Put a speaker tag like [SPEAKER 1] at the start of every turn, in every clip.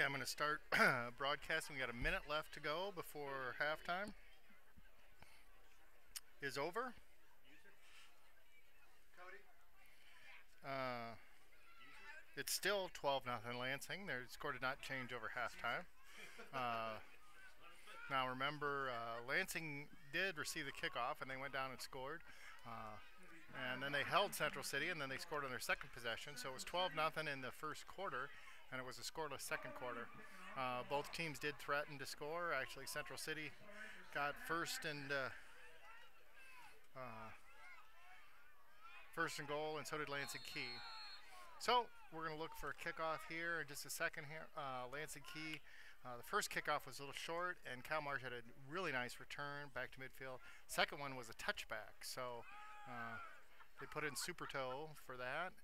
[SPEAKER 1] I'm going to start broadcasting. We got a minute left to go before halftime is over. Uh, it's still 12-0 Lansing. Their score did not change over halftime. Now remember, Lansing did receive the kickoff, and they went down and scored. And then they held Central City, and then they scored on their second possession. So it was 12-0 in the first quarter, and it was a scoreless second quarter. Both teams did threaten to score. Actually, Central City got first and goal, and so did Lansing Key. So we're going to look for a kickoff here in just a second here. Lansing Key, the first kickoff was a little short, and Cal Marsh had a really nice return back to midfield. Second one was a touchback, so they put in Super Toe for that.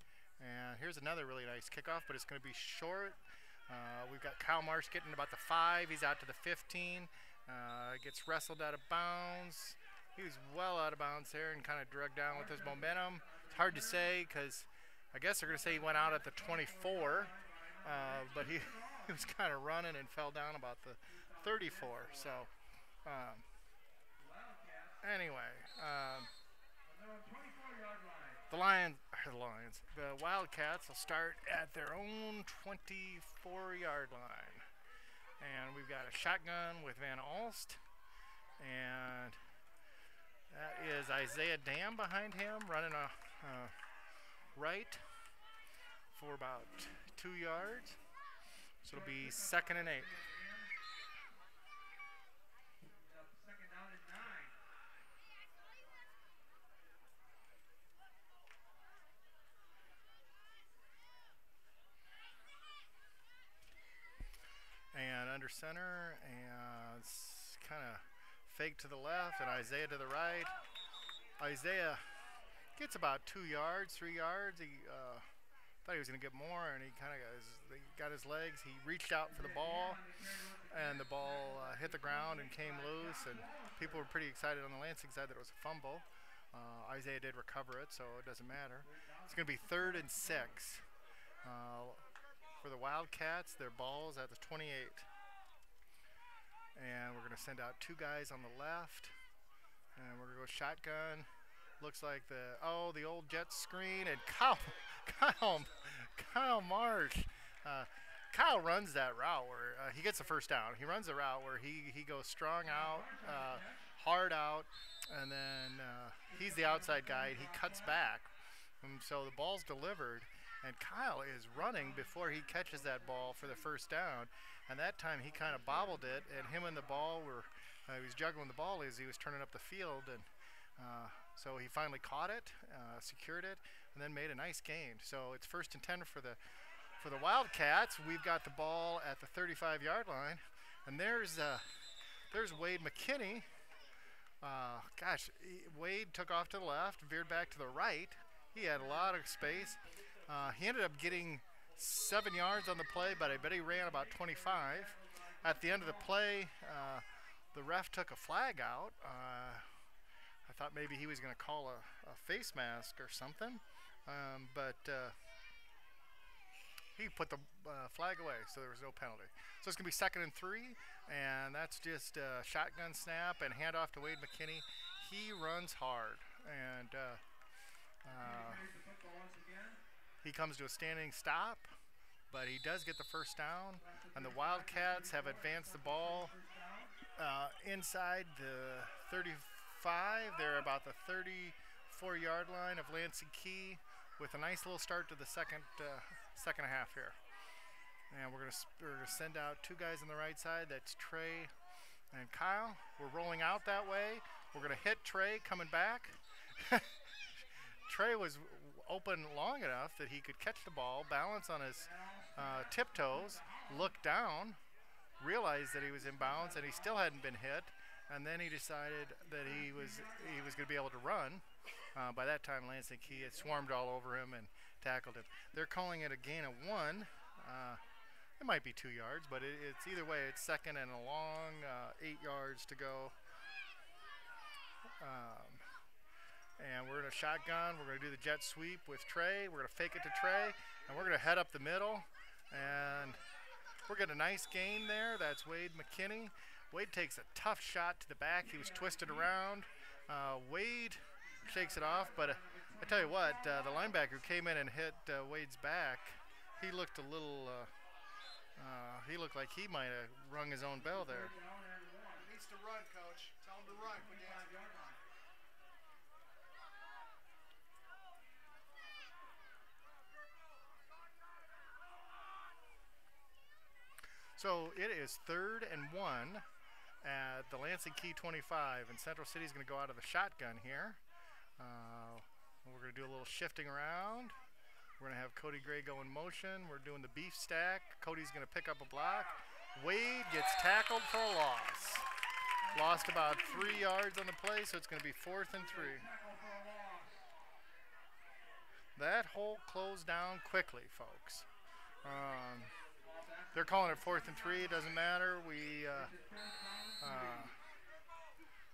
[SPEAKER 1] And here's another really nice kickoff, but it's going to be short. We've got Cal Marsh getting about the 5. He's out to the 15. Gets wrestled out of bounds. He was well out of bounds there and kind of dragged down with his momentum. It's hard to say because I guess they're going to say he went out at the 24, but he was kind of running and fell down about the 34. So anyway, the Wildcats will start at their own 24-yard line. And we've got a shotgun with Van Alst, and that is Isaiah Dam behind him, running a right for about 2 yards. So it'll be 2nd and 8. And under center, and it's kind of fake to the left, and Isaiah to the right. Isaiah gets about 2 yards, 3 yards. He thought he was going to get more, and he kind of got his legs. He reached out for the ball, and the ball hit the ground and came loose, and people were pretty excited on the Lansing side that it was a fumble. Isaiah did recover it, so it doesn't matter. It's going to be 3rd and 6. For the Wildcats, their ball's at the 28. And we're going to send out 2 guys on the left. And we're going to go shotgun. Looks like the old jet screen. And Kyle Marsh. Kyle runs that route where he gets the first down. He runs the route where he goes strong out, hard out, and then he's the outside guy. He cuts back. And so the ball's delivered. And Kyle is running before he catches that ball for the first down. And that time he kind of bobbled it, and him and the ball were, he was juggling the ball as he was turning up the field. And so he finally caught it, secured it, and then made a nice gain. So it's 1st and 10 for the Wildcats. We've got the ball at the 35-yard line. And there's Wade McKinney. Wade took off to the left, veered back to the right. He had a lot of space. He ended up getting 7 yards on the play, but I bet he ran about 25. At the end of the play, the ref took a flag out. I thought maybe he was going to call a face mask or something, but he put the flag away, so there was no penalty. So it's going to be 2nd and 3, and that's just a shotgun snap and handoff to Wade McKinney. He runs hard, and he comes to a standing stop, but he does get the first down, and the Wildcats have advanced the ball inside the 35. They're about the 34-yard line of Lansing Key with a nice little start to the second half here. And we're gonna send out 2 guys on the right side. That's Trey and Kyle. We're rolling out that way. We're gonna hit Trey coming back. Trey was open long enough that he could catch the ball, balance on his tiptoes, look down, realize that he was in bounds, and he still hadn't been hit. And then he decided that he was going to be able to run. By that time, Lansing Key had swarmed all over him and tackled him. They're calling it a gain of 1. It might be 2 yards, but it's either way. It's 2nd and a long 8 yards to go. And we're in a shotgun. We're going to do the jet sweep with Trey. We're going to fake it to Trey, and we're going to head up the middle. And We're getting a nice gain there. That's Wade McKinney. Wade takes a tough shot to the back. He was twisted around. Wade shakes it off, but I tell you what, the linebacker came in and hit Wade's back. He looked a little, he looked like he might have rung his own bell there.
[SPEAKER 2] He needs to run, Coach. Tell him to run.
[SPEAKER 1] So it is 3rd and 1 at the Lansing Key 25, and Central City is going to go out of the shotgun here. We're going to do a little shifting around. We're going to have Cody Gray go in motion. We're doing the beef stack. Cody's going to pick up a block. Wade gets tackled for a loss. Lost about 3 yards on the play, so it's going to be 4th and 3. That hole closed down quickly, folks. They're calling it 4th and 3. It doesn't matter.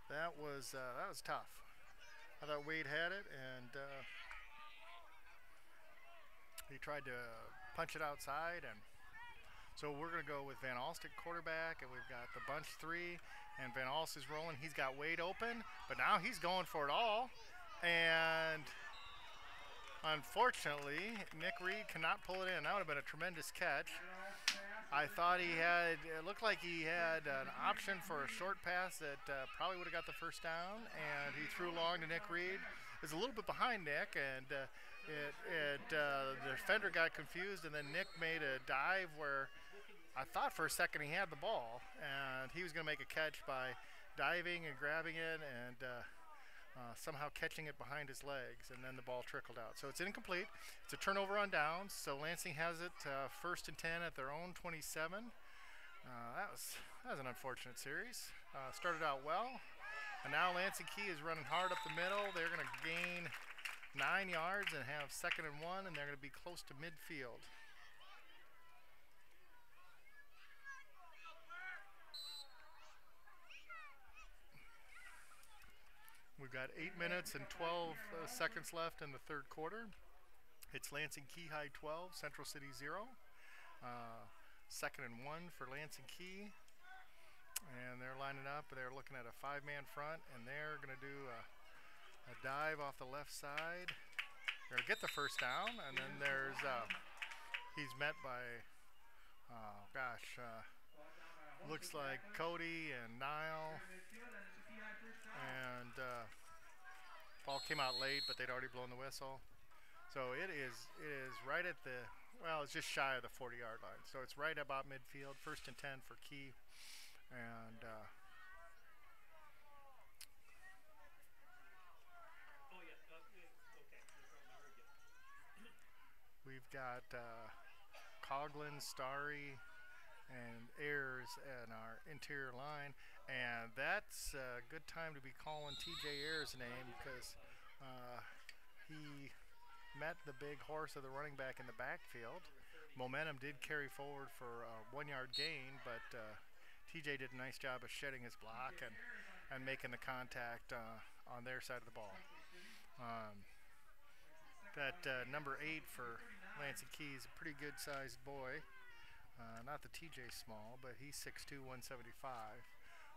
[SPEAKER 1] That was tough. I thought Wade had it, and he tried to punch it outside, and so we're going to go with Van Alst at quarterback, and we've got the bunch 3, and Van Alst is rolling. He's got Wade open, but now he's going for it all, and unfortunately, Nick Reed cannot pull it in. That would have been a tremendous catch. I thought it looked like he had an option for a short pass that probably would have got the first down, and he threw long to Nick Reed. It was a little bit behind Nick, and the defender got confused, and then Nick made a dive where I thought for a second he had the ball, and he was going to make a catch by diving and grabbing it and somehow catching it behind his legs, and then the ball trickled out. So it's incomplete. It's a turnover on downs, so Lansing has it 1st and 10 at their own 27. That was an unfortunate series. Started out well, and now Lansing Key is running hard up the middle. They're going to gain 9 yards and have 2nd and 1, and they're going to be close to midfield. We've got 8 minutes and 12 seconds left in the 3rd quarter. It's Lansing Key High 12, Central City 0. 2nd and 1 for Lansing Key. And they're lining up. They're looking at a 5-man front, and they're going to do a dive off the left side. They're going to get the first down, and then there's he's met by, looks like Cody and Niall. And ball came out late, but they'd already blown the whistle. So it is right at the, well, it's just shy of the 40-yard line. So it's right about midfield, 1st and 10 for Key. And we've got Coughlin, Starry, and Ayers in our interior line. And that's a good time to be calling TJ Ayers' name, because he met the big horse of the running back in the backfield. Momentum did carry forward for a 1-yard gain, but TJ did a nice job of shedding his block and making the contact on their side of the ball. That number 8 for Lansing Key is a pretty good-sized boy. Not the TJ Small, but he's 6'2", 175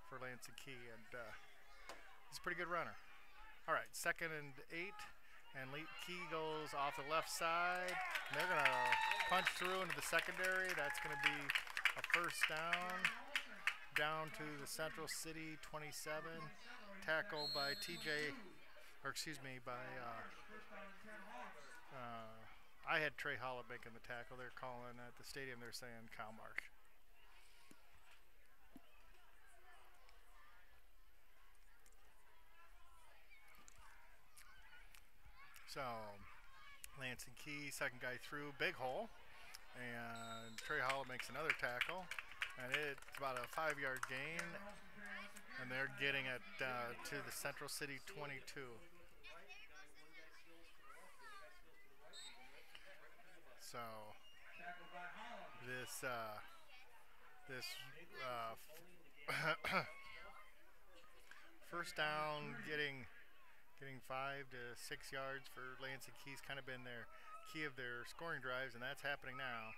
[SPEAKER 1] for Lansing Key, and he's a pretty good runner. All right, 2nd and 8, and Key goes off the left side. And they're going to punch through into the secondary. That's going to be a first down to the Central City 27. Tackle by I had Trey Holland making the tackle. They're calling at the stadium, they're saying Kyle Marsh. So Lansing Key, 2nd guy through, big hole, and Trey Holland makes another tackle, and it's about a 5-yard gain, and they're getting it to the Central City 22. So this first down, getting 5 to 6 yards for Lansing Key's kind of been their key of their scoring drives, and that's happening now.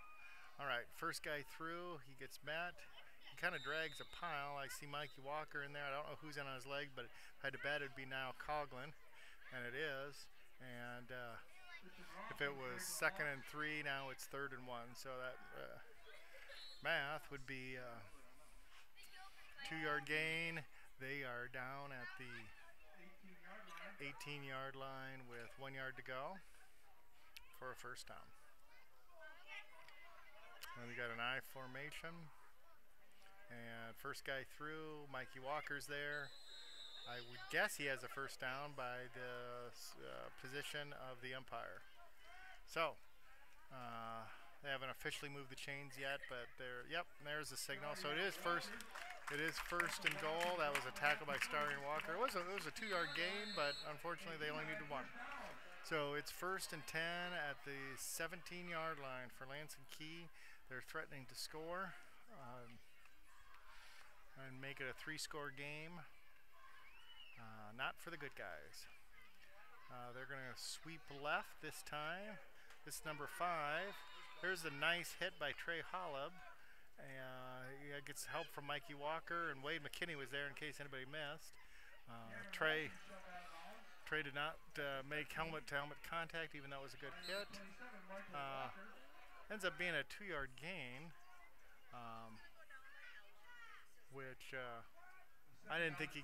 [SPEAKER 1] All right, first guy through, he gets met. He kind of drags a pile. I see Mikey Walker in there. I don't know who's in on his leg, but if I had to bet, it'd be now Coughlin, and it is. And if it was 2nd and 3, now it's 3rd and 1. So that math would be 2-yard gain. They are down at the 18-yard line with 1 yard to go for a first down. And we got an I formation. And first guy through, Mikey Walker's there. I would guess he has a first down by the position of the umpire. So, they haven't officially moved the chains yet, but there's the signal. So it is first and goal. That was a tackle by Starry and Walker. It was a 2-yard gain, but unfortunately they only needed 1. So it's 1st and 10 at the 17-yard line for Lansing Key. They're threatening to score and make it a 3-score game. Not for the good guys. They're going to sweep left this time. This is number 5. There's a nice hit by Trey Holub. He gets help from Mikey Walker, and Wade McKinney was there in case anybody missed. Trey did not make helmet-to-helmet contact, even though it was a good hit. Ends up being a 2-yard gain, which I didn't think he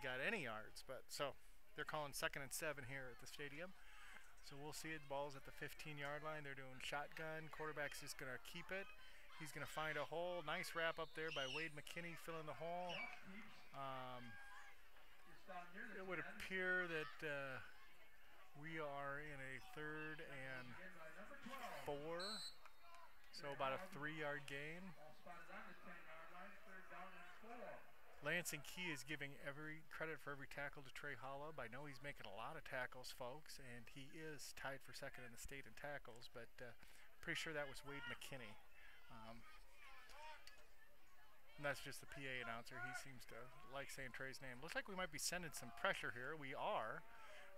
[SPEAKER 1] got any yards. But so they're calling 2nd and 7 here at the stadium. So we'll see it. Ball's at the 15-yard line. They're doing shotgun. Quarterback's just going to keep it. He's going to find a hole. Nice wrap up there by Wade McKinney filling the hole. It would appear that we are in a 3rd and 4. So about a 3-yard gain. Lansing Key is giving every credit for every tackle to Trey Holub. I know he's making a lot of tackles, folks, and he is tied for 2nd in the state in tackles, but pretty sure that was Wade McKinney. And that's just the PA announcer. He seems to like saying Trey's name. Looks like we might be sending some pressure here. We are.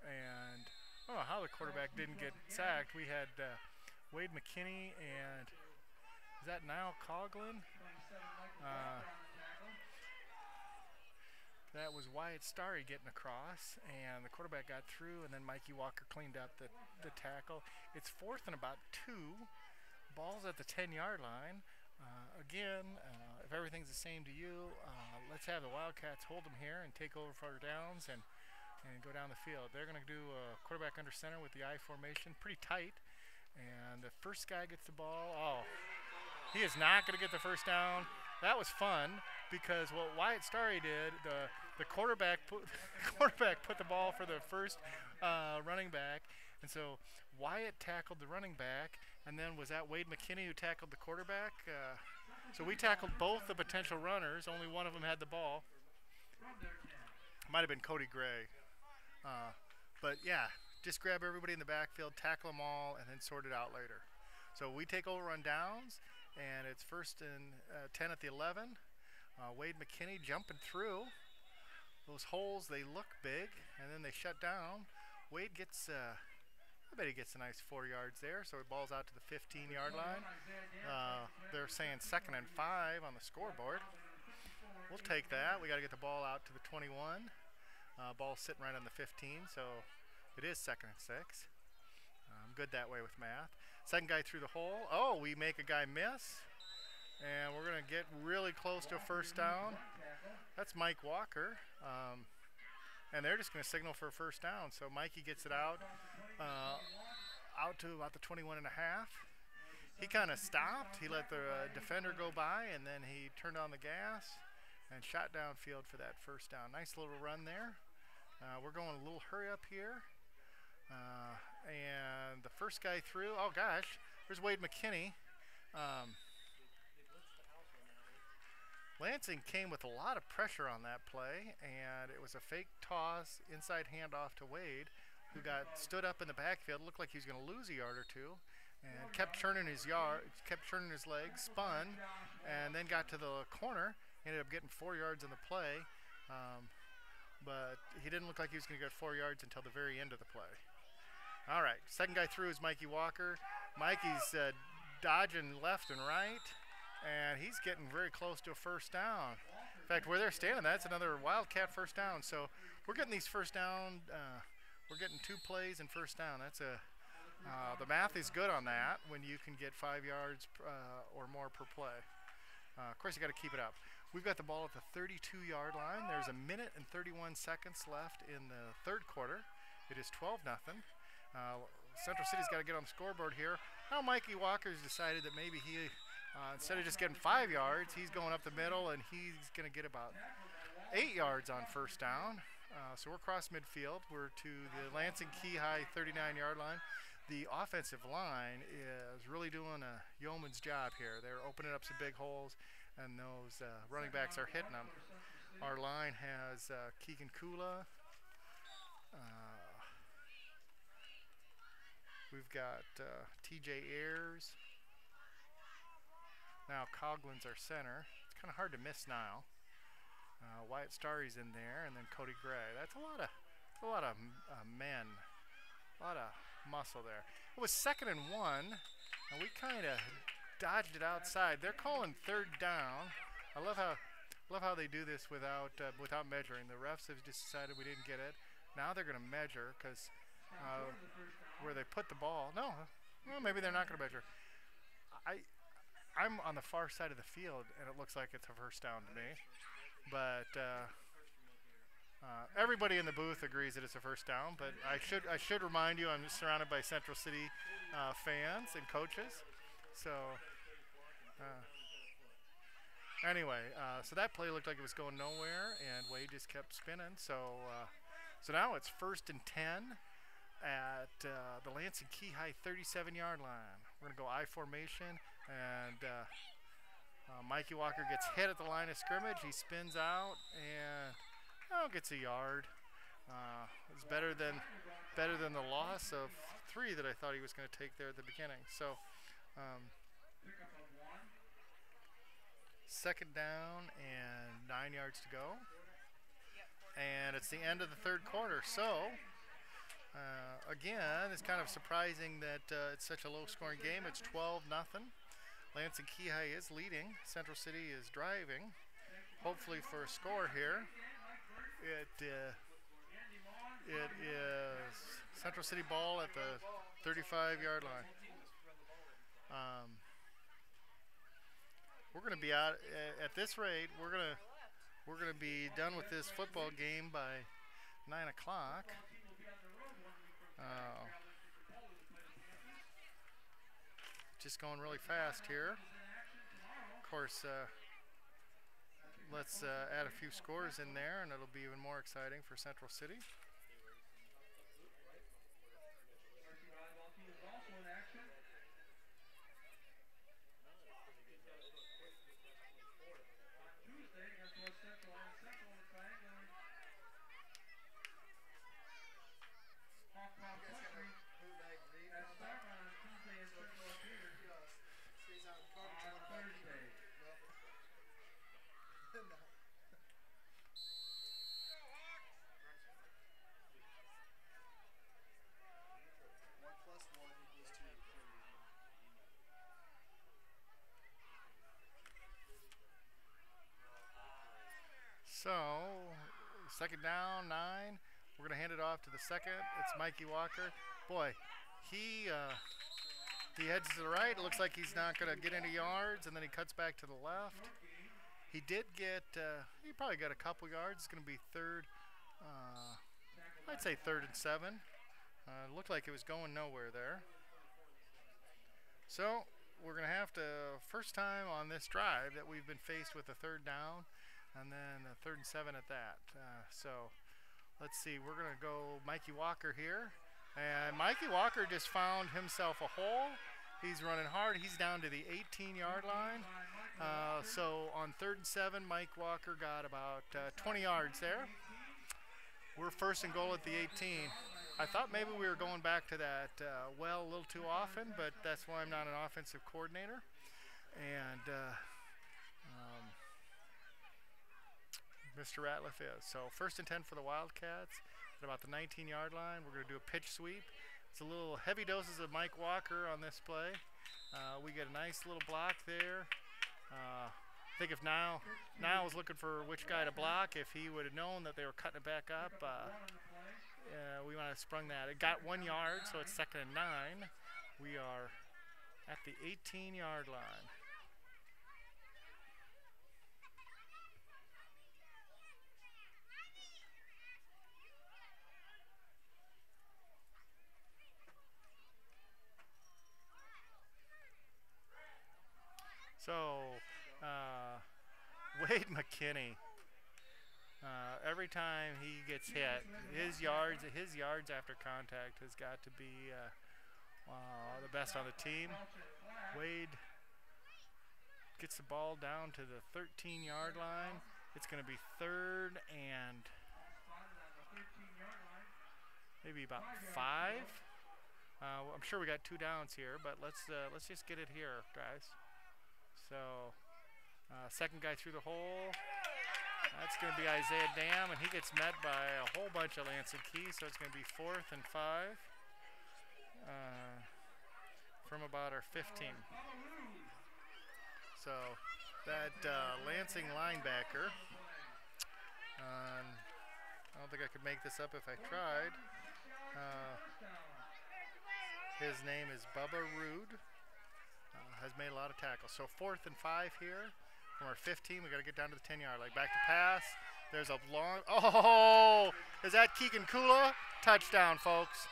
[SPEAKER 1] And I don't know how the quarterback didn't get sacked. We had Wade McKinney and is that Niall Coughlin? That was Wyatt Starry getting across, and the quarterback got through, and then Mikey Walker cleaned up the tackle. It's 4th and about 2. Ball's at the 10-yard line. Again, if everything's the same to you, let's have the Wildcats hold them here and take over for downs and go down the field. They're going to do a quarterback under center with the I formation, pretty tight. And the first guy gets the ball. Oh, he is not going to get the first down. That was fun because what Wyatt Starry did, the quarterback put the ball for the first running back, and so Wyatt tackled the running back, and then was that Wade McKinney who tackled the quarterback? So we tackled both the potential runners. Only one of them had the ball. Might have been Cody Gray. But yeah, just grab everybody in the backfield, tackle them all, and then sort it out later. So we take over on downs, and it's 1st and 10 at the 11. Wade McKinney jumping through those holes. They look big, and then they shut down. Wade gets, I bet he gets a nice 4 yards there. So it balls out to the 15-yard line. They're saying 2nd and 5 on the scoreboard. We'll take that. We got to get the ball out to the 21. Ball's sitting right on the 15, so it is 2nd and 6. I'm good that way with math. Second guy through the hole. Oh, we make a guy miss. And we're going to get really close to a first down. That's Mike Walker. And they're just going to signal for a first down. So Mikey gets it out to about the 21 and a half. He kind of stopped. He let the defender go by, and then he turned on the gas and shot downfield for that first down. Nice little run there. We're going a little hurry up here. And the first guy through, oh gosh, there's Wade McKinney. Lansing came with a lot of pressure on that play, and it was a fake toss, inside handoff to Wade, who stood up in the backfield, looked like he was going to lose a yard or two, and kept turning his legs, spun, and then got to the corner. Ended up getting 4 yards in the play, but he didn't look like he was going to get 4 yards until the very end of the play. All right, second guy through is Mikey Walker. Mikey's dodging left and right, and he's getting very close to a first down. In fact, where they're standing, that's another Wildcat first down. So we're getting these first down. We're getting 2 plays and first down. That's the math is good on that when you can get 5 yards or more per play. Of course, you got to keep it up. We've got the ball at the 32-yard line. There's a minute and 31 seconds left in the third quarter. It is 12-0. Central City's got to get on the scoreboard here. Now Mikey Walker's decided that maybe he, instead of just getting 5 yards, he's going up the middle, and he's going to get about 8 yards on first down. So we're across midfield. We're to the Lansing Key High 39-yard line. The offensive line is really doing a yeoman's job here. They're opening up some big holes, and those running backs are hitting them. Our line has Keegan Kula. We've got TJ Ayers. Now Coglin's our center. It's kind of hard to miss now. Wyatt Starry's in there, and then Cody Gray. That's a lot of men, a lot of muscle there. It was 2nd and 1, and we kind of dodged it outside. They're calling third down. I love how they do this without measuring. The refs have just decided we didn't get it. Now they're going to measure because where they put the ball. No, well, maybe they're not going to measure. I'm on the far side of the field, and it looks like it's a first down to me. But everybody in the booth agrees that it's a first down. But I should remind you, I'm surrounded by Central City fans and coaches. So anyway, so that play looked like it was going nowhere, and Wade just kept spinning. So now it's 1st and 10 at the Lansing Key High 37-yard line. We're gonna go I formation, and Mikey Walker gets hit at the line of scrimmage. He spins out and gets a yard. It's better than the loss of 3 that I thought he was going to take there at the beginning. So 2nd down and 9 yards to go, and it's the end of the third quarter. So again, it's kind of surprising that it's such a low-scoring game. It's 12-0. Lansing Key High is leading. Central City is driving, hopefully for a score here. It is Central City ball at the 35-yard line. We're going to be out at this rate. We're going to be done with this football game by 9 o'clock. Just going really fast here. Of course, let's add a few scores in there, and it'll be even more exciting for Central City. So, 2nd down, 9. We're going to hand it off to the second. It's Mikey Walker. Boy, he heads to the right. It looks like he's not going to get any yards, and then he cuts back to the left. He did get, he probably got a couple yards. It's going to be I'd say 3rd and 7. It looked like it was going nowhere there. So, we're going to have to, first time on this drive that we've been faced with a 3rd down, and then a 3rd and 7 at that. So let's see, we're going to go Mikey Walker here. And Mikey Walker just found himself a hole. He's running hard. He's down to the 18-yard line. So on 3rd and 7, Mike Walker got about 20 yards there. We're 1st and goal at the 18. I thought maybe we were going back to that well a little too often, but that's why I'm not an offensive coordinator. And Mr. Ratliff is. So 1st and 10 for the Wildcats at about the 19-yard line. We're going to do a pitch sweep. It's a little heavy doses of Mike Walker on this play. We get a nice little block there. I think if now was looking for which guy to block, if he would have known that they were cutting it back up, we might have sprung that. It got 1 yard, so it's 2nd and 9. We are at the 18-yard line. So, Wade McKinney, every time he gets hit, his yards after contact has got to be the best on the team. Wade gets the ball down to the 13-yard line. It's going to be 3rd and maybe about 5. I'm sure we got 2 downs here, but let's just get it here, guys. So, 2nd guy through the hole. That's going to be Isaiah Dam, and he gets met by a whole bunch of Lansing Keys, so it's going to be 4th and 5 from about our 15. So, that Lansing linebacker, I don't think I could make this up if I tried. His name is Bubba Rude. Has made a lot of tackles. So 4th and 5 here from our 15. We got to get down to the 10-yard line. Back to pass. There's a long. Oh, is that Keegan Kula? Touchdown, folks.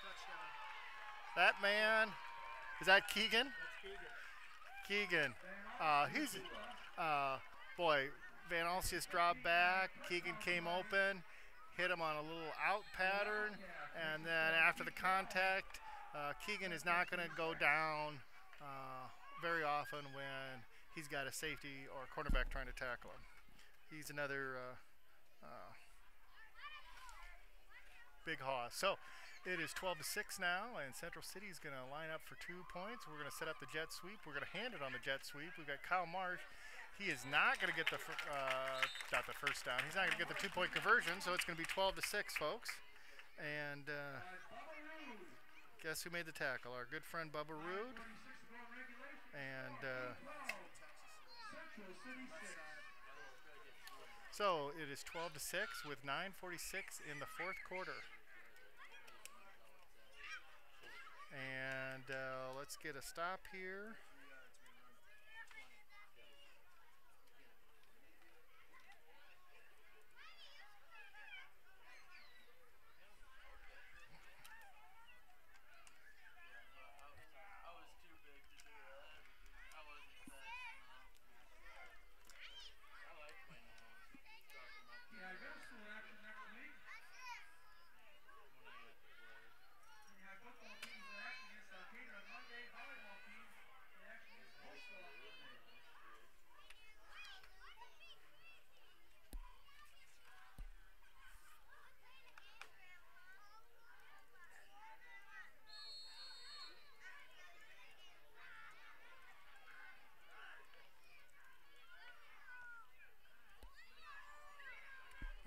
[SPEAKER 1] Touchdown. That man. Is that Keegan? That's Keegan. He's boy. Van Alcius dropped back. Keegan came open, hit him on a little out pattern, and then after the contact, Keegan is not going to go down very often when he's got a safety or a cornerback trying to tackle him. He's another big hoss. So it is 12-6 now, and Central City is going to line up for 2 points. We're going to set up the jet sweep. We're going to hand it on the jet sweep. We've got Kyle Marsh. He is not going to get the got the first down. He's not going to get the 2-point conversion, so it's going to be 12-6, folks. And guess who made the tackle? Our good friend Bubba Rude. And so it is 12-6 with 9:46 in the 4th quarter. And let's get a stop here.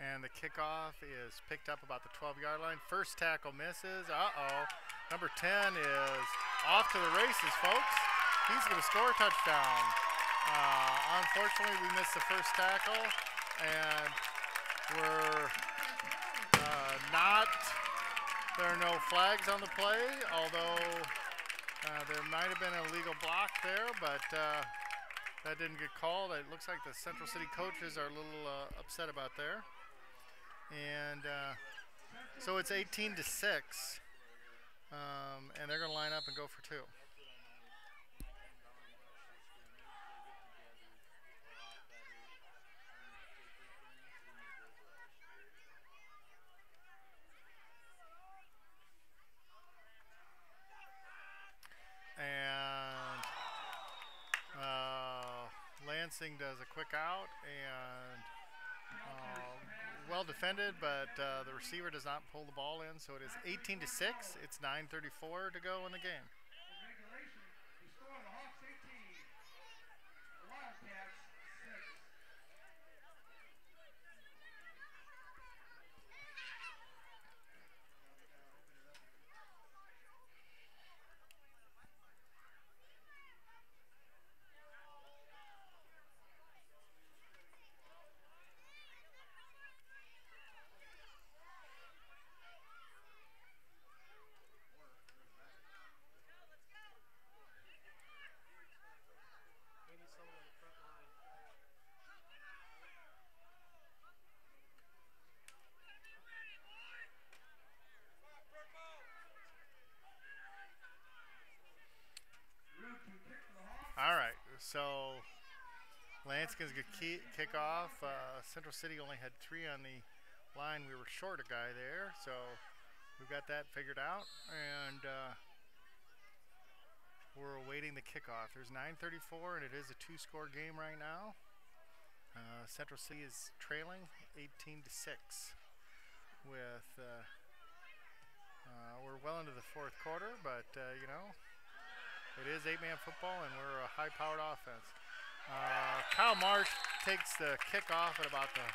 [SPEAKER 1] And the kickoff is picked up about the 12-yard line. First tackle misses. Uh-oh. Number 10 is off to the races, folks. He's going to score a touchdown. Unfortunately, we missed the first tackle, and we're there are no flags on the play, although there might have been an illegal block there, but that didn't get called. It looks like the Central City coaches are a little upset about there. And so it's 18-6, and they're going to line up and go for 2. And Lansing does a quick out, and well defended, but the receiver does not pull the ball in, so it is 18-6. It's 9:34 to go in the game. Lanskin's going to kick off. Central City only had 3 on the line. We were short a guy there, so we got that figured out. And we're awaiting the kickoff. There's 9:34, and it is a 2-score game right now. Central City is trailing 18-6 with we're well into the 4th quarter, but you know, it is 8-man football and we're a high-powered offense. Kyle Marsh takes the kickoff at about the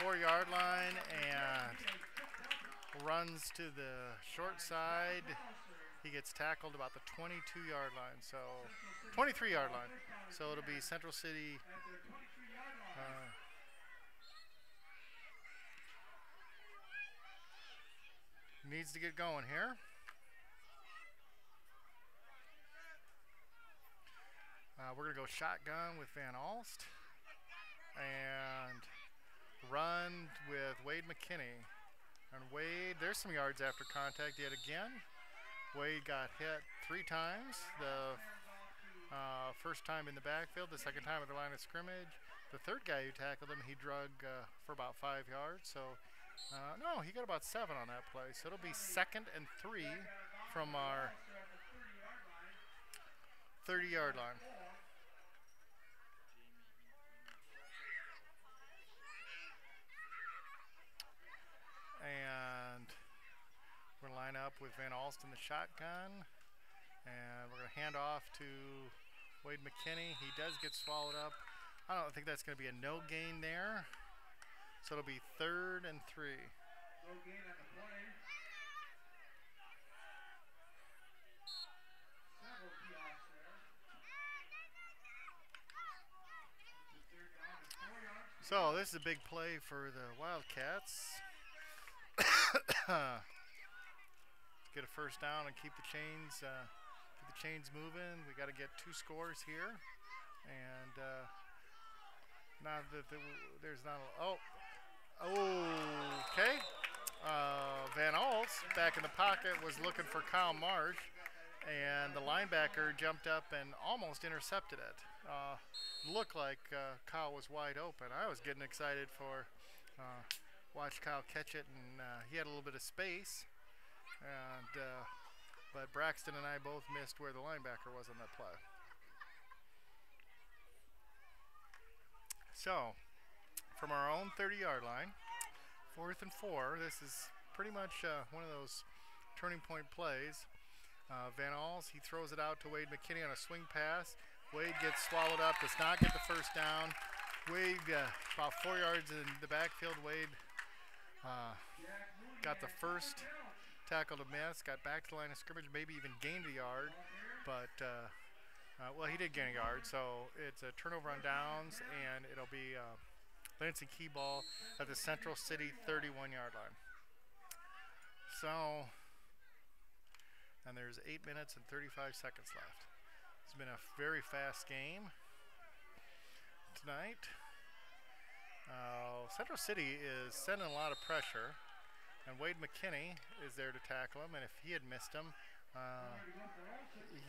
[SPEAKER 1] 4-yard line and runs to the short side. He gets tackled about the 22-yard line, so 23-yard line. So it'll be Central City needs to get going here. We're going to go shotgun with Van Alst and run with Wade McKinney. And Wade, there's some yards after contact yet again. Wade got hit 3 times. The first time in the backfield, the second time at the line of scrimmage. The third guy who tackled him, he drug for about 5 yards. So, no, he got about 7 on that play. So it'll be 2nd and 3 from our 30-yard line. And we're going to line up with Van Alst in the shotgun. And we're going to hand off to Wade McKinney. He does get swallowed up. I don't think that's going to be a no gain there. So it'll be 3rd and 3.
[SPEAKER 2] No gain on the play. Several kiosk there.
[SPEAKER 1] So this is a big play for the Wildcats. Get a first down and keep the chains moving. We got to get 2 scores here, and now that there's not okay. Van Alst back in the pocket was looking for Kyle Marsh, and the linebacker jumped up and almost intercepted it. Looked like Kyle was wide open. I was getting excited for watch Kyle catch it, and he had a little bit of space. And but Braxton and I both missed where the linebacker was on that play. So, from our own 30-yard line, 4th and 4. This is pretty much one of those turning point plays. Van Alst, he throws it out to Wade McKinney on a swing pass. Wade gets swallowed up, does not get the first down. Wade, about 4 yards in the backfield, Wade got the first tackle to miss, got back to the line of scrimmage, maybe even gained a yard, but well, he did gain a yard, so it's a turnover on downs, and it'll be Lansing Key ball at the Central City 31-yard line. So, and there's 8 minutes and 35 seconds left. It's been a very fast game tonight. Central City is sending a lot of pressure, and Wade McKinney is there to tackle him, and if he had missed him,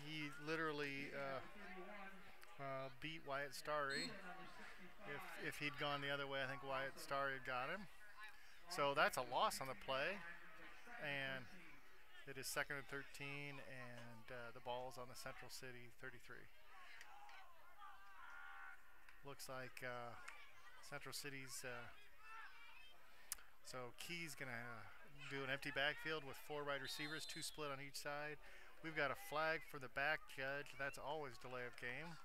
[SPEAKER 1] he literally beat Wyatt Starry. If he'd gone the other way, I think Wyatt Starry had got him. So that's a loss on the play, and it is 2nd and 13, and the ball's on the Central City 33. Looks like Central City's so Key's gonna do an empty backfield with 4 wide receivers, 2 split on each side. We've got a flag for the back judge. That's always delay of game.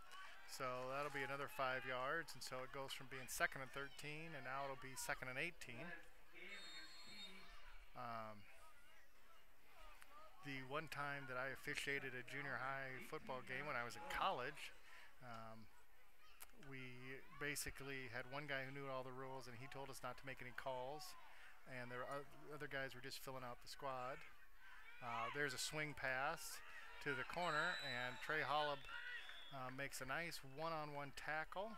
[SPEAKER 1] So that'll be another 5 yards, and so it goes from being 2nd and 13, and now it'll be 2nd and 18. The one time that I officiated a junior high football game when I was in college, we basically had one guy who knew all the rules, and he told us not to make any calls, and the other guys were just filling out the squad. There's a swing pass to the corner, and Trey Hollab makes a nice one-on-one tackle.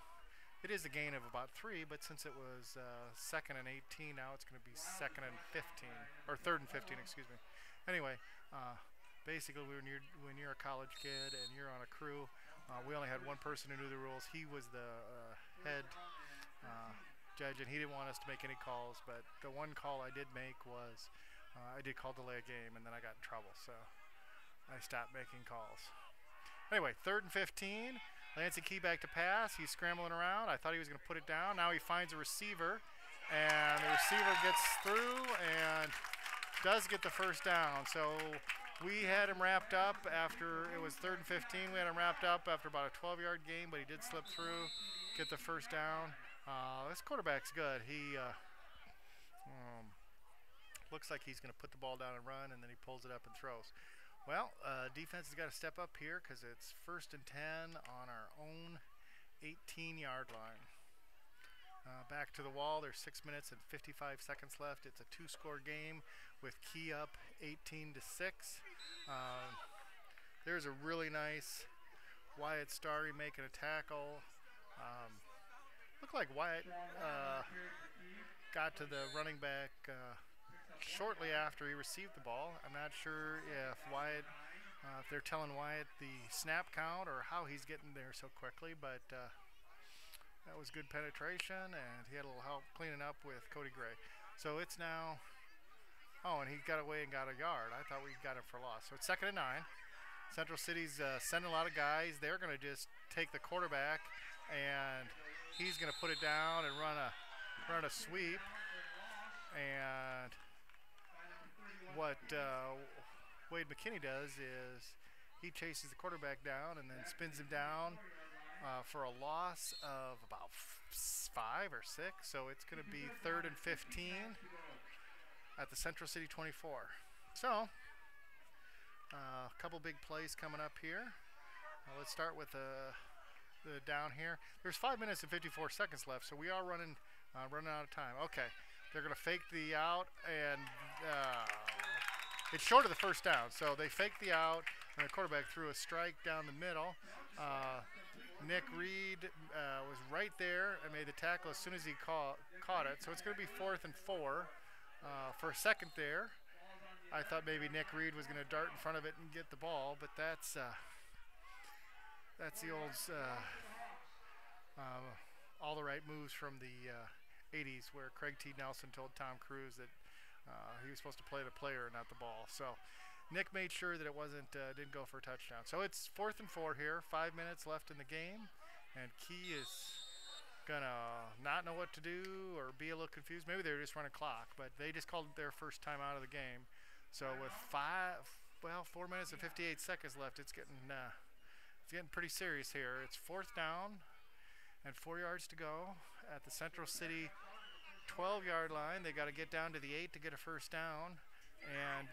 [SPEAKER 1] It is a gain of about 3, but since it was 2nd and 18, now it's going to be 2nd and 15, or 3rd and 15, excuse me. Anyway, basically when you're a college kid and you're on a crew, We only had one person who knew the rules. He was the head judge, and he didn't want us to make any calls. But the one call I did make was I did call delay a game, and then I got in trouble, so I stopped making calls. Anyway, 3rd and 15. Lansing Key back to pass. He's scrambling around. I thought he was going to put it down. Now he finds a receiver, and the receiver gets through and does get the first down. So we had him wrapped up after it was 3rd and 15. We had him wrapped up after about a 12-yard game, but he did slip through, get the first down. This quarterback's good. He looks like he's going to put the ball down and run, and then he pulls it up and throws. Well, defense has got to step up here because it's 1st and 10 on our own 18-yard line. Back to the wall. There's 6 minutes and 55 seconds left. It's a 2-score game with Key up 18-6. There's a really nice Wyatt Starry making a tackle. Looked like Wyatt got to the running back shortly after he received the ball. I'm not sure if Wyatt, if they're telling Wyatt the snap count or how he's getting there so quickly, but that was good penetration, and he had a little help cleaning up with Cody Gray. So it's now, oh, and he got away and got a yard. I thought we got him for loss. So it's 2nd and 9. Central City's sending a lot of guys. They're going to just take the quarterback, and he's going to put it down and run a sweep. And what Wade McKinney does is he chases the quarterback down and then spins him down for a loss of about 5 or 6. So it's going to be 3rd and 15 at the Central City 24. So a couple big plays coming up here. Let's start with the down here. There's 5 minutes and 54 seconds left, so we are running out of time. Okay, they're going to fake the out, and it's short of the first down. So they faked the out, and the quarterback threw a strike down the middle. Nick Reed was right there and made the tackle as soon as he caught it. So it's going to be 4th and 4. For a second there, I thought maybe Nick Reed was going to dart in front of it and get the ball, but that's the old all the right moves from the 80s, where Craig T. Nelson told Tom Cruise that he was supposed to play the player, not the ball. So Nick made sure that it didn't go for a touchdown. So it's 4th and 4 here, 5 minutes left in the game, and Key is gonna not know what to do or be a little confused. Maybe they were just running clock, but they just called it their first time out of the game. So with 4 minutes and 58 seconds left, it's getting pretty serious here. It's 4th down and 4 yards to go at the Central City 12-yard line. They got to get down to the 8 to get a first down, and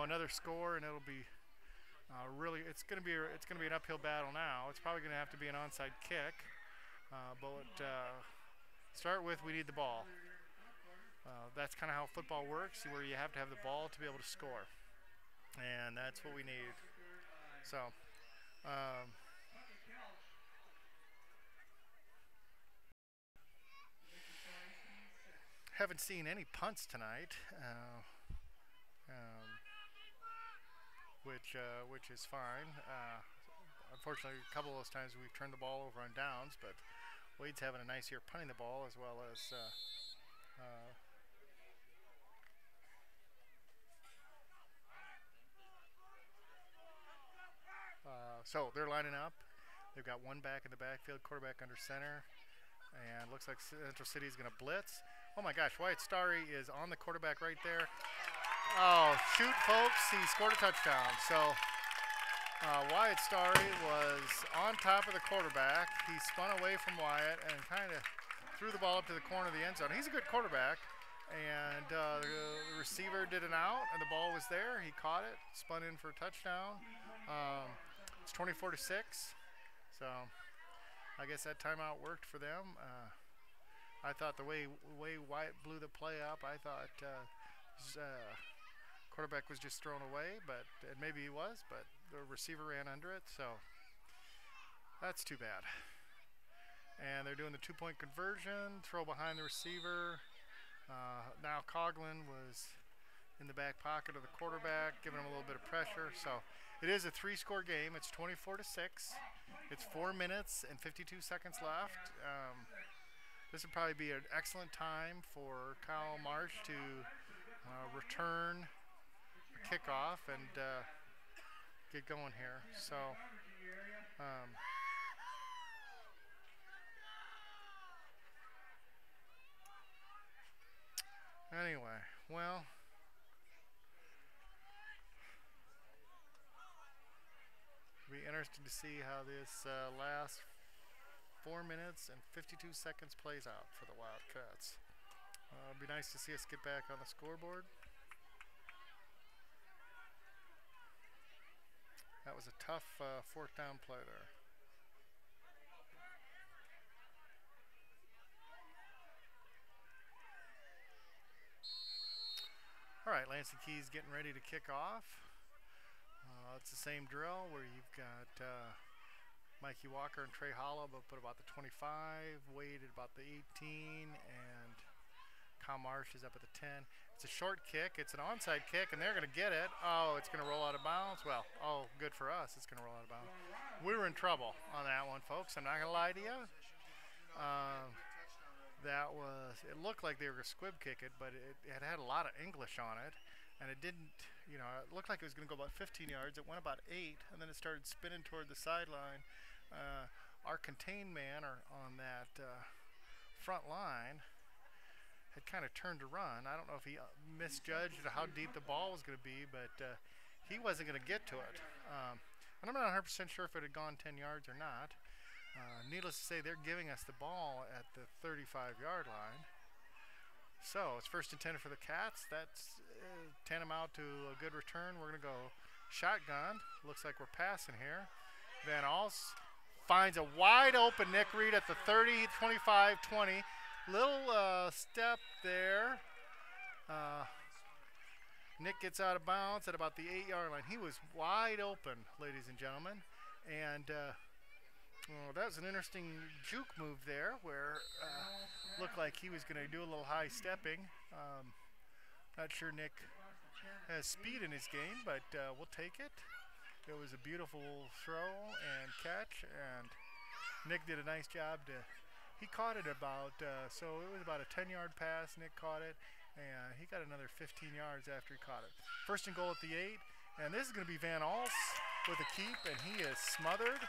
[SPEAKER 1] another score, and it'll be it's gonna be an uphill battle now. It's probably gonna have to be an onside kick, but start with, we need the ball. That's kind of how football works, where you have to have the ball to be able to score, and that's what we need. So haven't seen any punts tonight, which is fine. Unfortunately, a couple of those times we've turned the ball over on downs, but Wade's having a nice year punting the ball, as well as so they're lining up. They've got one back in the backfield, quarterback under center, and looks like Central City is going to blitz. Oh my gosh, Wyatt Starry is on the quarterback right there. Oh, shoot, folks, he scored a touchdown. So Wyatt Starry was on top of the quarterback. He spun away from Wyatt and kind of threw the ball up to the corner of the end zone. He's a good quarterback, and the receiver did an out, and the ball was there. He caught it, spun in for a touchdown. It's 24-6, so I guess that timeout worked for them. I thought the way Wyatt blew the play up, I thought quarterback was just thrown away, and maybe he was, but the receiver ran under it, so that's too bad. And they're doing the 2-point conversion, throw behind the receiver. Now Coughlin was in the back pocket of the quarterback, giving him a little bit of pressure. So it is a three-score game. It's 24-6. It's 4 minutes and 52 seconds left. This would probably be an excellent time for Kyle Marsh to return a kickoff and get going here. So anyway, well, it'll be interesting to see how this last 4 minutes and 52 seconds plays out for the Wildcats. It'd be nice to see us get back on the scoreboard. That was a tough fourth down play there. All right, Lansing Keys getting ready to kick off. It's the same drill where you've got Mikey Walker and Trey Hollow, but put about the 25, Wade at about the 18, and Kyle Marsh is up at the 10. It's a short kick. It's an onside kick, and they're going to get it. Oh, it's going to roll out of bounds. Well, oh, good for us. It's going to roll out of bounds. We were in trouble on that one, folks. I'm not going to lie to you. It looked like they were going to squib kick it, but it had a lot of English on it, and it didn't, it looked like it was going to go about 15 yards. It went about 8, and then it started spinning toward the sideline. Our contained man on that front line had kind of turned to run. I don't know if he misjudged how deep the ball was going to be, but he wasn't going to get to it. And I'm not 100% sure if it had gone 10 yards or not. Needless to say, they're giving us the ball at the 35-yard line. So it's 1st and 10 for the Cats. That's tantamount to a good return. We're going to go shotgun. Looks like we're passing here. Van Als finds a wide open Nick Reed at the 30, 25, 20. Little step there. Nick gets out of bounds at about the 8-yard line. He was wide open, ladies and gentlemen. And that was an interesting juke move there where looked like he was going to do a little high stepping. Not sure Nick has speed in his game, but we'll take it. It was a beautiful throw and catch, and Nick did a nice job he caught it about, so it was about a 10-yard pass. Nick caught it, and he got another 15 yards after he caught it. 1st and goal at the 8, and this is going to be Van Als with a keep, and he is smothered.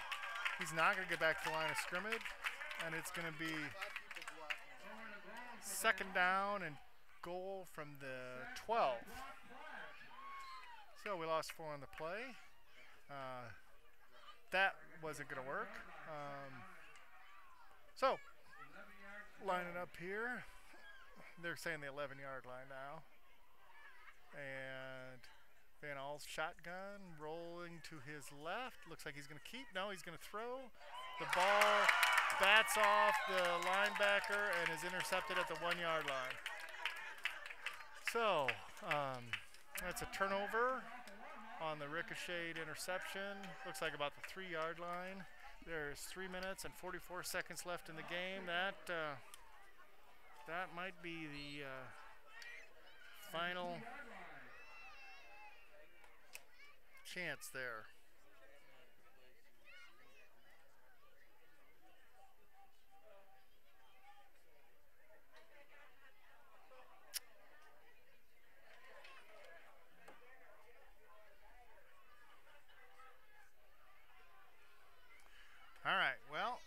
[SPEAKER 1] He's not going to get back to the line of scrimmage, and it's going to be 2nd down and goal from the 12. So we lost 4 on the play. That wasn't going to work. So line it up here. They're saying the 11-yard line now. And Van Als shotgun rolling to his left. Looks like he's going to keep. No, he's going to throw. The ball bats off the linebacker and is intercepted at the 1-yard line. So that's a turnover on the ricocheted interception. Looks like about the 3-yard line. There's 3 minutes and 44 seconds left in the game. That might be the final chance there. All right, well,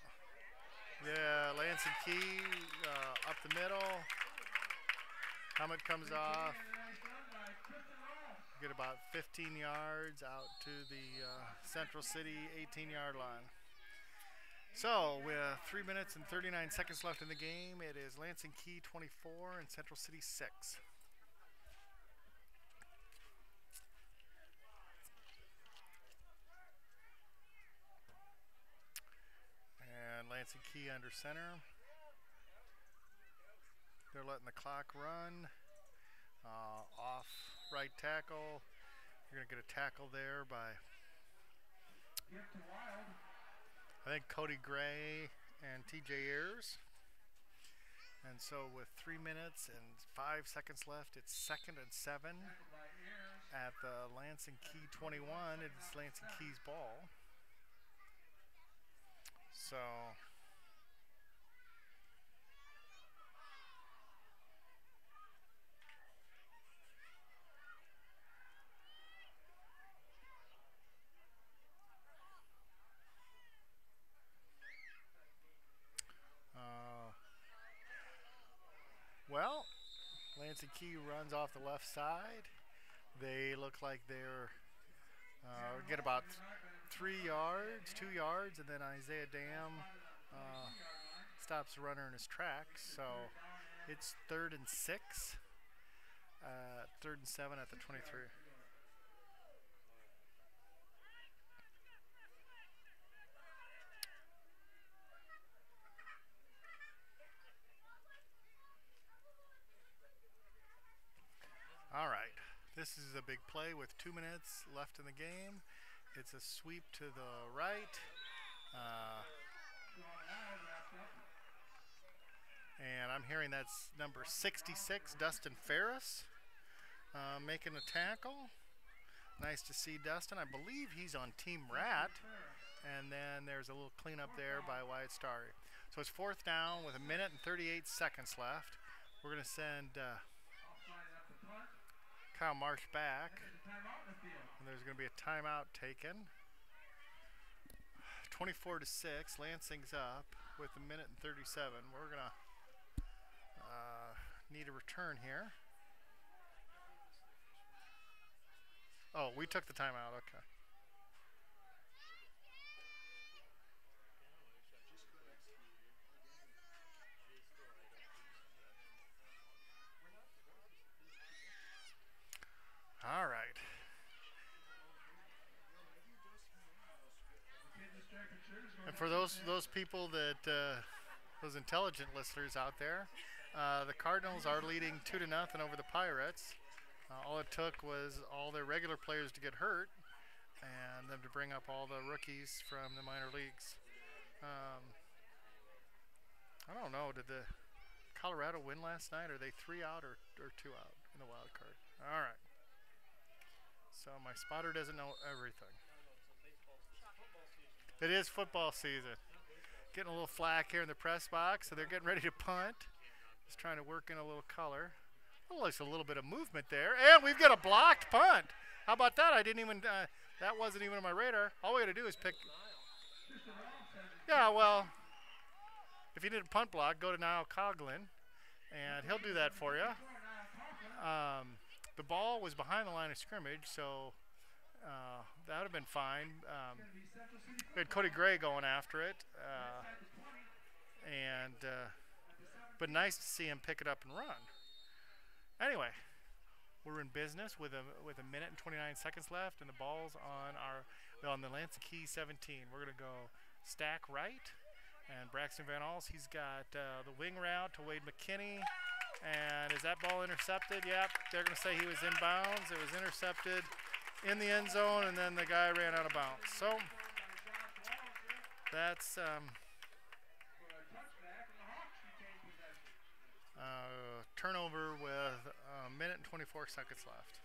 [SPEAKER 1] the Lansing Key up the middle. Helmet comes off. Get about 15 yards out to the Central City 18-yard line. So with 3 minutes and 39 seconds left in the game, it is Lansing Key 24 and Central City 6. And Lansing Key under center. They're letting the clock run. Off right tackle. You're going to get a tackle there by, I think, Cody Gray and TJ Ayers. And so with 3 minutes and 5 seconds left, it's 2nd and 7 at the Lansing Key 21. It's Lansing Key's ball. So well, Lansing Key runs off the left side. They look like they're get about 3 yards, 2 yards, and then Isaiah Dam stops the runner in his tracks. So it's 3rd and 6, 3rd and 7 at the 23. All right, this is a big play with 2 minutes left in the game. It's a sweep to the right. And I'm hearing that's number 66, Dustin Ferris, making a tackle. Nice to see Dustin. I believe he's on Team Rat. And then there's a little cleanup there by Wyatt Starry. So it's 4th down with 1 minute and 38 seconds left. We're going to send Kyle Marsh back. And there's going to be a timeout taken. 24-6. Lansing's up with 1 minute and 37. We're going to need a return here. Oh, we took the timeout. Okay. All right. And for those people that those intelligent listeners out there, the Cardinals are leading 2-0 over the Pirates. All it took was all their regular players to get hurt, and them to bring up all the rookies from the minor leagues. I don't know. Did the Colorado win last night? Are they 3 out or 2 out in the wild card? All right. So my spotter doesn't know everything. It is football season. Getting a little flack here in the press box, so they're getting ready to punt. Just trying to work in a little color. Oh, there's a little bit of movement there, and we've got a blocked punt. How about that? I didn't even. That wasn't even on my radar. All we got to do is pick. Yeah, well, if you need a punt block, go to Niall Coughlin, and he'll do that for you. The ball was behind the line of scrimmage, so that would have been fine. We had Cody Gray going after it, but nice to see him pick it up and run. Anyway, we're in business with a minute and 29 seconds left, and the ball's on the Lansing Key 17. We're gonna go stack right, and Braxton Van Alls, he's got the wing route to Wade McKinney. And is that ball intercepted? Yep, they're going to say he was inbounds. It was intercepted in the end zone, and then the guy ran out of bounds. So that's turnover with 1 minute and 24 seconds left.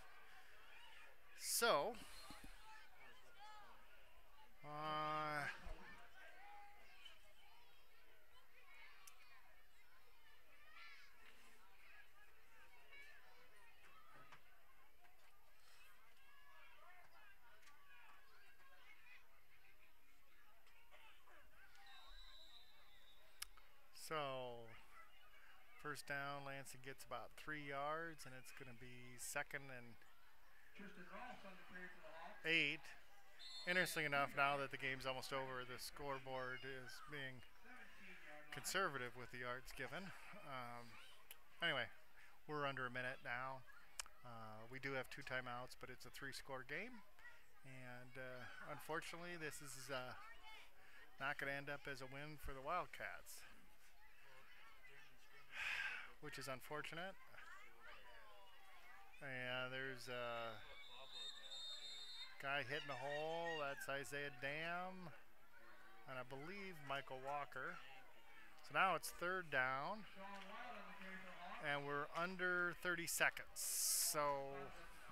[SPEAKER 1] So first down, Lansing gets about 3 yards, and it's going to be 2nd and 8. Interesting enough, now that the game's almost over, the scoreboard is being conservative with the yards given. Anyway, we're under a minute now. We do have 2 timeouts, but it's a 3-score game. And unfortunately, this is not going to end up as a win for the Wildcats, which is unfortunate. And there's a guy hitting the hole. That's Isaiah Dam, and I believe Michael Walker. So now it's third down,
[SPEAKER 2] Sean Wild on the carry for Hawks.
[SPEAKER 1] and we're under 30 seconds. So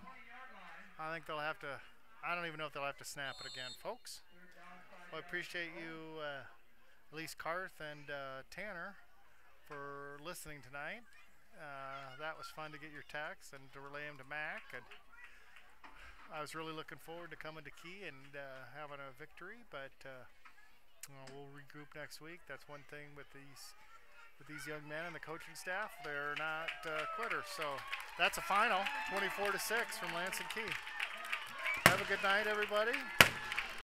[SPEAKER 2] 20-yard line.
[SPEAKER 1] I think they'll have to, I don't even know if they'll have to snap it again, folks.
[SPEAKER 2] Third down, 5
[SPEAKER 1] Well, I
[SPEAKER 2] yards.
[SPEAKER 1] appreciate you, at least Karth and Tanner, for listening tonight. That was fun to get your texts and to relay them to Mac. And I was really looking forward to coming to Key and having a victory, but we'll regroup next week. That's one thing with these young men and the coaching staff. They're not quitters. So that's a final, 24-6 from Lansing Key. Have a good night, everybody.